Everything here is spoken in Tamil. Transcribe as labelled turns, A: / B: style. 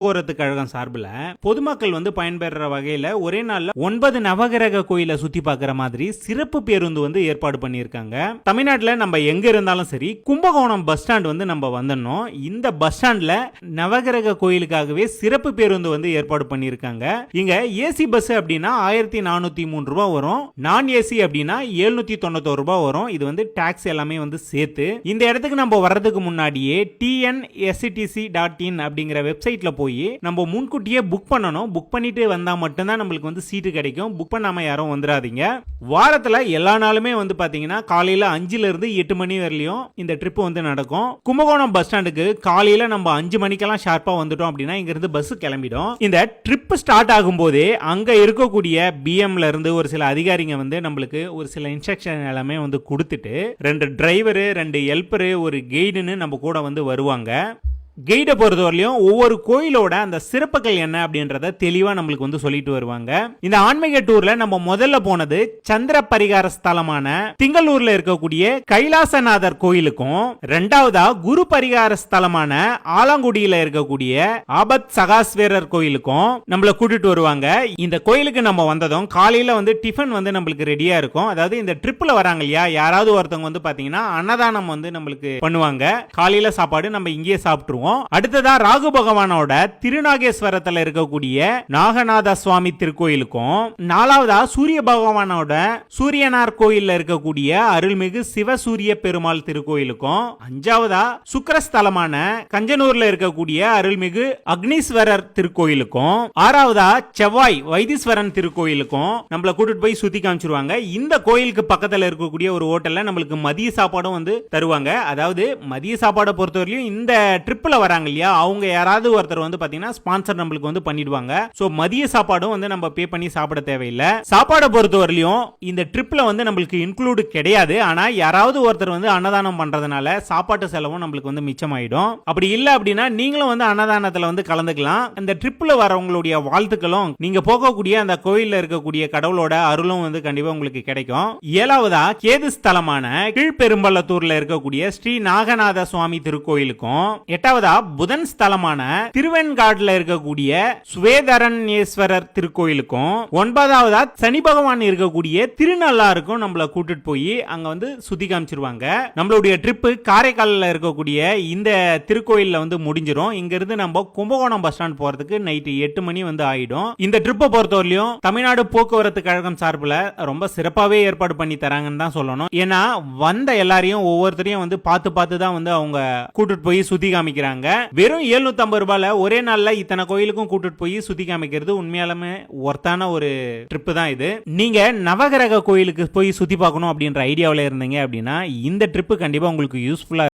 A: போக்குவரத்து கழகம் சார்பில் பொதுமக்கள் பயன்பெற வகையில ஒரே நாள்ல 9 நவகிரக கோயிலை சுத்தி பார்க்குற மாதிரி சிறப்பு பேருந்து ஏற்பாடு பண்ணியிருக்காங்க. தமிழ்நாட்டில் நம்ம எங்க இருந்தாலும் சரி, கும்பகோணம் பஸ் ஸ்டாண்ட் நம்ம வந்துடணும். இந்த பஸ் ஸ்டாண்ட்ல நவகிரக கோயிலுக்காகவே சிறப்பு பேருந்து ஏற்பாடு பண்ணியிருக்காங்க. இங்க ஏசி பஸ் அப்படின்னா 1403 ரூபாய் வரும், நான் ஏசி அப்படின்னா 791 ரூபாய் வரும். இது டாக்ஸ் எல்லாமே சேர்த்து. இந்த இடத்துக்கு நம்ம வர்றதுக்கு முன்னாடியே tnsctc.in அப்படிங்கிற வெப்சைட்ல போய் நம்ம முன்கூட்டியே புக் பண்ணணும். புக் பண்ணிட்டு வந்தா மட்டும்தான் நம்மளுக்கு சீட்டு கிடைக்கும். புக் பண்ணாம யாரும் வந்துடாதீங்க. வாரத்துல எல்லா நாளுமே பாத்தீங்கன்னா காலையில 5 இருந்து 8 மணி வரையிலும் இந்த ட்ரிப் நடக்கும். கும்பகோணம் பஸ் ஸ்டாண்டுக்கு காலையில நம்ம 5 மணிக்கெல்லாம் ஷார்ப்பா வந்துட்டோம் அப்படின்னா இங்க இருந்து பஸ் கிளம்பிடும். இந்த ட்ரிப் ஸ்டார்ட் ஆகும் போதே அங்க இருக்கக்கூடிய பிஎம்ல இருந்து ஒரு சில அதிகாரிங்க நம்மளுக்கு ஒரு சில இன்ஸ்ட்ரக்ஷன் எல்லாமே கொடுத்துட்டு 2 டிரைவர் 2 ஹெல்பர் ஒரு கைடுன்னு நம்ம கூட வருவாங்க. கைடை பொறுத்தவரையிலும் ஒவ்வொரு கோயிலோட அந்த சிறப்புகள் என்ன அப்படின்றத தெளிவா நம்மளுக்கு சொல்லிட்டு வருவாங்க. இந்த ஆன்மீக டூர்ல நம்ம முதல்ல போனது சந்திர பரிகார ஸ்தலமான திங்களூர்ல இருக்கக்கூடிய கைலாசநாதர் கோயிலுக்கும், இரண்டாவதா குரு பரிகார ஸ்தலமான ஆலங்குடியில இருக்கக்கூடிய ஆபத் சகாஸ்வேரர் கோயிலுக்கும் நம்மள கூட்டிட்டு வருவாங்க. இந்த கோயிலுக்கு நம்ம வந்ததும் காலையில டிஃபன் நம்மளுக்கு ரெடியா இருக்கும். அதாவது இந்த ட்ரிப்ல வராங்க இல்லையா, யாராவது ஒருத்தவங்க பாத்தீங்கன்னா அன்னதானம் நம்மளுக்கு பண்ணுவாங்க. காலையில சாப்பாடு நம்ம இங்கேயே சாப்பிட்டுருவோம். அடுத்ததா ராகு பகவானோட திருநாகேஸ்வரத்துல இருக்கக்கூடிய நாகநாத சுவாமி திருக்கோயிலுக்கும், நாலாவதா சூரிய பகவானோட சூரியனார் கோயில்ல இருக்கக்கூடிய அருள்மிகு சிவசூரிய பெருமாள் திருக்கோயிலுக்கும், அஞ்சாவதா சுக்கிரஸ்தலமான கஞ்சனூர்ல இருக்கக்கூடிய அருள்மிகு அக்னீஸ்வரர் திருக்கோயிலுக்கும், ஆறாவதா செவ்வாய் வைத்தீஸ்வரன் திருக்கோயிலுக்கும் நம்மள கூட்டிட்டு போய் சுத்தி காமிச்சிருவாங்க. இந்த கோயிலுக்கு பக்கத்துல இருக்கக்கூடிய ஒரு ஹோட்டல்ல நம்மளுக்கு மதிய சாப்பாடும் தருவாங்க. அதாவது மதிய சாப்பாடை பொறுத்தவரையிலும் இந்த ட்ரிப்ல வராங்க இல்லையா, அவங்க யாராவது ஒருத்தர் பாத்தீங்கன்னா ஸ்பான்சர் நம்மளுக்கு பண்ணிடுவாங்க. சோ மதிய சாப்பாடும் நம்ம பே பண்ணி சாப்பிட தேவையில்லை. சாப்பாடை பொறுத்தவரையிலும் இந்த ட்ரிப்ல நம்மளுக்கு இன்க்ளூட் கிடையாது. ஆனா யாராவது ஒருத்தர் அன்னதானம் பண்றதுனால சாப்பாட்டு செலவும் நம்மளுக்கு மிச்சமாயிடும். அப்படி இல்ல அப்படின்னா நீங்களும் அன்னதானத்துல கலந்துக்கலாம். இந்த ட்ரிப்ல வரவங்களுடைய வாழ்த்துக்களும் நீங்க போகக்கூடிய அந்த கோயில்ல இருக்கக்கூடிய கடவுளோட அருளும் கண்டிப்பா உங்களுக்கு கிடைக்கும். ஏழாவதா கேது ஸ்தலமான கீழ்பெரும்பள்ளத்தூர்ல இருக்கக்கூடிய ஸ்ரீ நாகநாத சுவாமி திருக்கோயிலுக்கும், எட்டாவதா புதன் ஸ்தலமான திருவெண்காடுல இருக்கக்கூடிய சுவேதரண்யேஸ்வரர் திருக்கோயிலுக்கும், ஒன்பதாவதா சனி பகவான் இருக்கக்கூடிய திருநள்ளாருக்கும் நம்மள கூட்டிட்டு போய் அங்க சுத்தி காமிச்சிருவாங்க. நம்மளுடைய ட்ரிப் காரைக்காலில் இருக்கக்கூடிய இந்த திருக்கோயில்ல முடிஞ்சிரும். இங்க இருந்து நம்ம கும்பகோணம் பஸ் ஸ்டாண்ட் போறதுக்கு நைட்டு 8 மணி ஆயிடும். இந்த ட்ரிப்பை பொறுத்தவரையிலும் தமிழ்நாடு போக்குவரத்து கழகம் சார்பில் ரொம்ப சிறப்பாவே ஏற்பாடு பண்ணி தராங்கன்னு தான் சொல்லணும். ஏன்னா வந்த எல்லாரையும் ஒவ்வொருத்தரையும் பார்த்து தான் அவங்க கூட்டிட்டு போய் சுத்தி காமிக்கிறாங்க. வெறும் 750 ரூபாயில ஒரே நாள்ல இத்தனை கோயிலுக்கும் கூட்டிட்டு போய் சுத்தி காமிக்கிறது உண்மையாலுமே ஒர்த்தான ஒரு ட்ரிப் தான் இது. நீங்க நவகிரக கோயிலுக்கு போய் சுத்தி பார்க்கணும் அப்படின்ற ஐடியாவில் இருந்தீங்க அப்படின்னா இந்த ட்ரிப் கண்டிப்பா உங்களுக்கு யூஸ்ஃபுல்லா